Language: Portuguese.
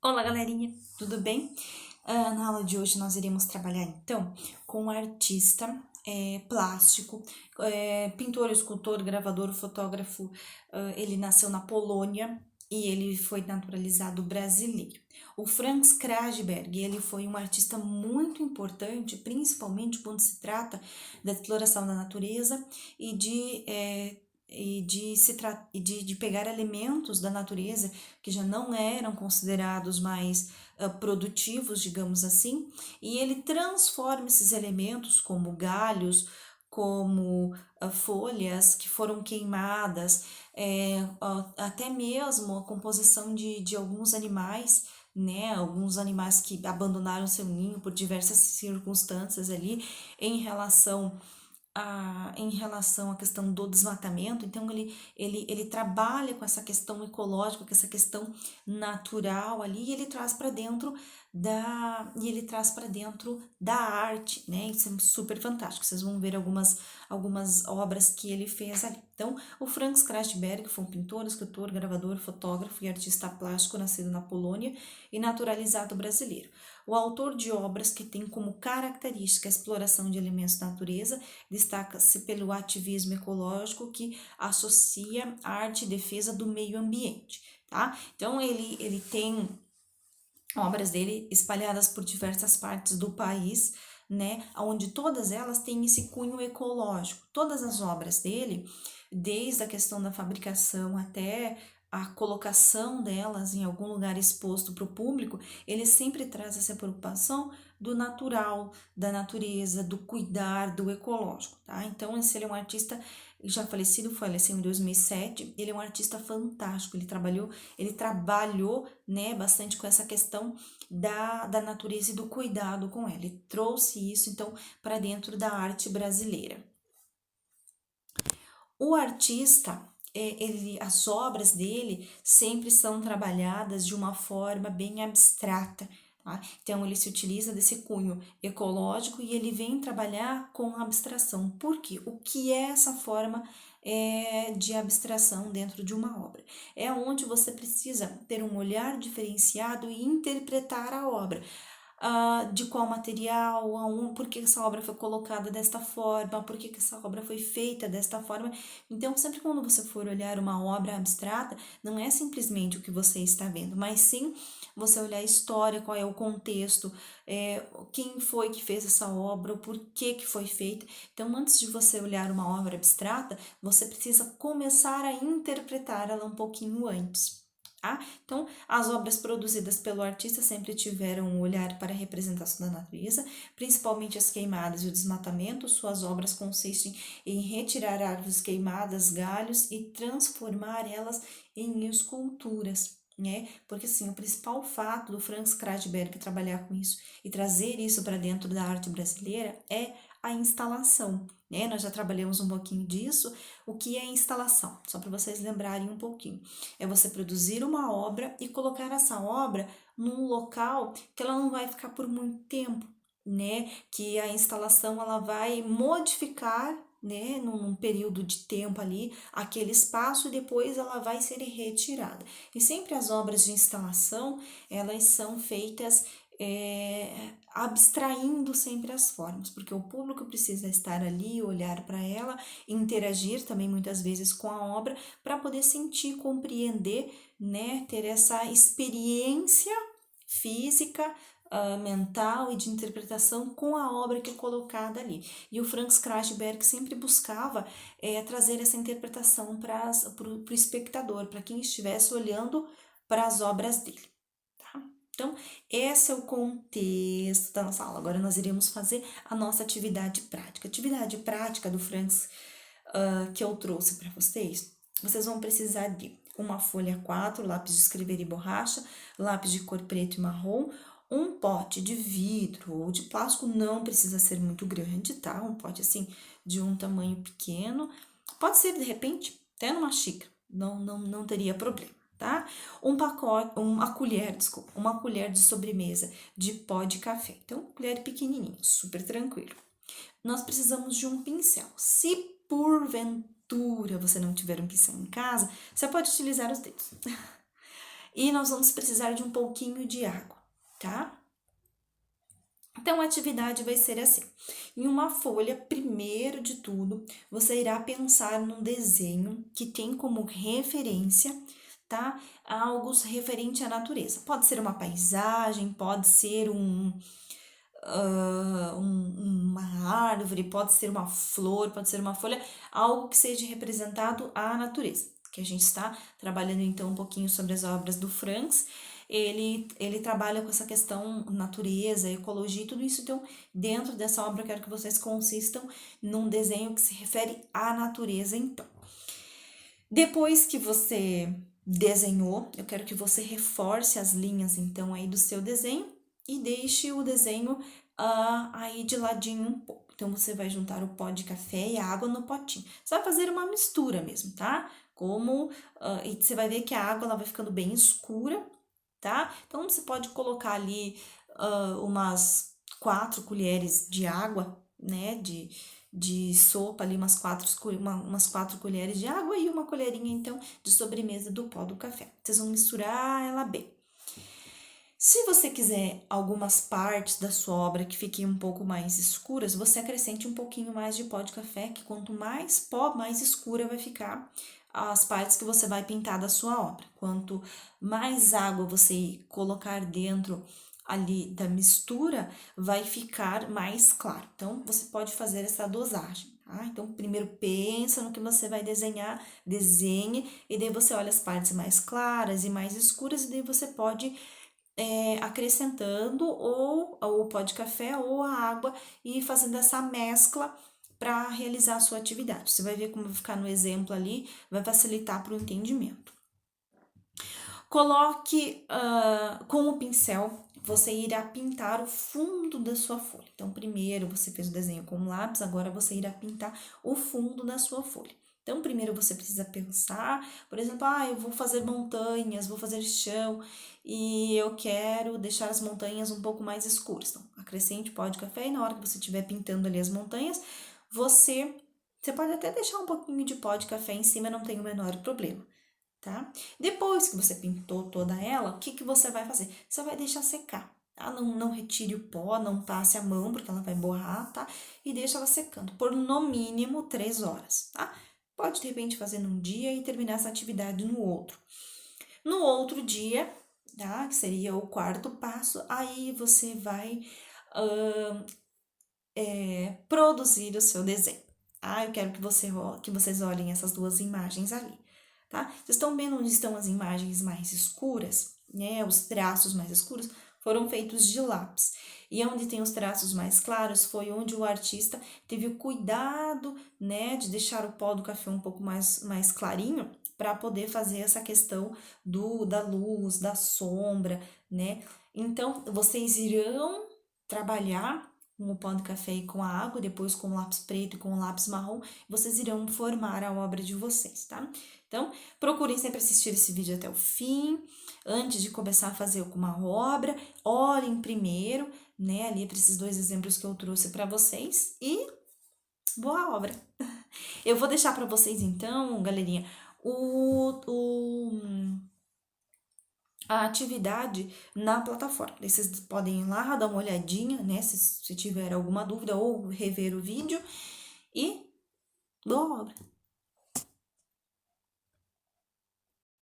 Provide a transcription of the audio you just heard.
Olá, galerinha, tudo bem? Na aula de hoje nós iremos trabalhar então com um artista plástico, pintor, escultor, gravador, fotógrafo. Ele nasceu na Polônia e ele foi naturalizado brasileiro. O Franz Krajberg, ele foi um artista muito importante, principalmente quando se trata da exploração da natureza e de pegar elementos da natureza que já não eram considerados mais produtivos, digamos assim, e ele transforma esses elementos como galhos, como folhas que foram queimadas, até mesmo a composição de alguns animais, né, alguns animais que abandonaram seu ninho por diversas circunstâncias ali em relação à questão do desmatamento. Então ele trabalha com essa questão ecológica, com essa questão natural ali, e ele traz para dentro da arte, né? Isso é super fantástico. Vocês vão ver algumas obras que ele fez ali. Então, o Franz Krajberg foi um pintor, escultor, gravador, fotógrafo e artista plástico nascido na Polônia e naturalizado brasileiro. O autor de obras que tem como característica a exploração de elementos da natureza, destaca-se pelo ativismo ecológico que associa arte e defesa do meio ambiente, tá? Então, ele tem obras dele espalhadas por diversas partes do país, né? Onde todas elas têm esse cunho ecológico. Todas as obras dele, desde a questão da fabricação até a colocação delas em algum lugar exposto para o público, ele sempre traz essa preocupação do natural, da natureza, do cuidar, do ecológico, tá? Então, ele é um artista já falecido, faleceu em 2007, ele é um artista fantástico, ele trabalhou, né, bastante com essa questão da natureza e do cuidado com ela, ele trouxe isso, então, para dentro da arte brasileira. O artista, as obras dele sempre são trabalhadas de uma forma bem abstrata, tá? Então, ele se utiliza desse cunho ecológico e ele vem trabalhar com abstração. Por quê? O que é essa forma de abstração dentro de uma obra? É onde você precisa ter um olhar diferenciado e interpretar a obra. De qual material, por que essa obra foi colocada desta forma, por que essa obra foi feita desta forma. Então, sempre quando você for olhar uma obra abstrata, não é simplesmente o que você está vendo, mas sim você olhar a história, qual é o contexto, quem foi que fez essa obra, o porquê que foi feita. Então, antes de você olhar uma obra abstrata, você precisa começar a interpretar ela um pouquinho antes. Tá? Então, as obras produzidas pelo artista sempre tiveram um olhar para a representação da natureza, principalmente as queimadas e o desmatamento. Suas obras consistem em retirar árvores queimadas, galhos e transformar elas em esculturas, né? Porque assim, o principal fato do Franz Krajberg trabalhar com isso e trazer isso para dentro da arte brasileira é a instalação, né? Nós já trabalhamos um pouquinho disso. O que é instalação? Só para vocês lembrarem um pouquinho. É você produzir uma obra e colocar essa obra num local que ela não vai ficar por muito tempo, né? Que a instalação ela vai modificar, né, num período de tempo ali, aquele espaço e depois ela vai ser retirada. E sempre as obras de instalação, elas são feitas abstraindo sempre as formas, porque o público precisa estar ali, olhar para ela, interagir também muitas vezes com a obra, para poder sentir, compreender, né, ter essa experiência física, mental e de interpretação com a obra que é colocada ali. E o Franz Krajberg sempre buscava trazer essa interpretação para o espectador, para quem estivesse olhando para as obras dele. Tá? Então, esse é o contexto da nossa aula. Agora nós iremos fazer a nossa atividade prática. A atividade prática do Franz que eu trouxe para vocês, vocês vão precisar de uma folha A4, lápis de escrever e borracha, lápis de cor preto e marrom, um pote de vidro ou de plástico, não precisa ser muito grande, tá? Um pote assim de um tamanho pequeno, pode ser de repente até numa xícara, não teria problema, tá? Uma colher de sobremesa de pó de café. Então, colher pequenininha, super tranquilo. Nós precisamos de um pincel. Se porventura você não tiver um pincel em casa, você pode utilizar os dedos. e nós vamos precisar de um pouquinho de água, tá? Então, a atividade vai ser assim. Em uma folha, primeiro de tudo, você irá pensar num desenho que tem como referência, tá? Algo referente à natureza. Pode ser uma paisagem, pode ser uma árvore, pode ser uma flor, pode ser uma folha, algo que seja representado à natureza. Que a gente está trabalhando então um pouquinho sobre as obras do Franz. Ele trabalha com essa questão natureza, ecologia e tudo isso. Então, dentro dessa obra, eu quero que vocês consistam num desenho que se refere à natureza, então. Depois que você desenhou, eu quero que você reforce as linhas, então, aí do seu desenho e deixe o desenho aí de ladinho um pouco. Então, você vai juntar o pó de café e a água no potinho. Você vai fazer uma mistura mesmo, tá? E você vai ver que a água ela vai ficando bem escura, tá? Então, você pode colocar ali umas 4 colheres de água, né? De sopa ali, umas 4 colheres de água e uma colherinha, então, de sobremesa do pó do café. Vocês vão misturar ela bem. Se você quiser algumas partes da sua obra que fiquem um pouco mais escuras, você acrescente um pouquinho mais de pó de café, que quanto mais pó, mais escura vai ficar as partes que você vai pintar da sua obra. Quanto mais água você colocar dentro ali da mistura, vai ficar mais claro. Então, você pode fazer essa dosagem, tá? Então, primeiro pensa no que você vai desenhar, desenhe, e daí você olha as partes mais claras e mais escuras, e daí você pode acrescentando ou o pó de café ou a água e fazendo essa mescla para realizar a sua atividade. Você vai ver como vai ficar no exemplo ali, vai facilitar para o entendimento. Coloque com o pincel, você irá pintar o fundo da sua folha. Então, primeiro você fez o desenho com lápis, agora você irá pintar o fundo da sua folha. Então, primeiro você precisa pensar, por exemplo, eu vou fazer montanhas, vou fazer chão e eu quero deixar as montanhas um pouco mais escuras. Então, acrescente pó de café e na hora que você estiver pintando ali as montanhas, você pode até deixar um pouquinho de pó de café em cima, não tem o menor problema, tá? Depois que você pintou toda ela, o que você vai fazer? Você vai deixar secar. Tá? Não retire o pó, não passe a mão, porque ela vai borrar, tá? E deixa ela secando por no mínimo 3 horas, tá? Pode, de repente, fazer num dia e terminar essa atividade no outro. No outro dia, tá? Que seria o quarto passo, aí você vai produzir o seu desenho. Eu quero que vocês olhem essas duas imagens ali, tá? Vocês estão vendo onde estão as imagens mais escuras, né? Os traços mais escuros foram feitos de lápis. E onde tem os traços mais claros foi onde o artista teve o cuidado, né, de deixar o pó do café um pouco mais clarinho para poder fazer essa questão da luz, da sombra, né? Então, vocês irão trabalhar com o pó de café e com a água, depois com o lápis preto e com o lápis marrom, vocês irão formar a obra de vocês, tá? Então, procurem sempre assistir esse vídeo até o fim, antes de começar a fazer alguma obra, olhem primeiro, né, ali para esses 2 exemplos que eu trouxe para vocês e boa obra! Eu vou deixar para vocês então, galerinha, a atividade na plataforma. Daí vocês podem ir lá, dar uma olhadinha, né, se tiver alguma dúvida ou rever o vídeo e boa obra!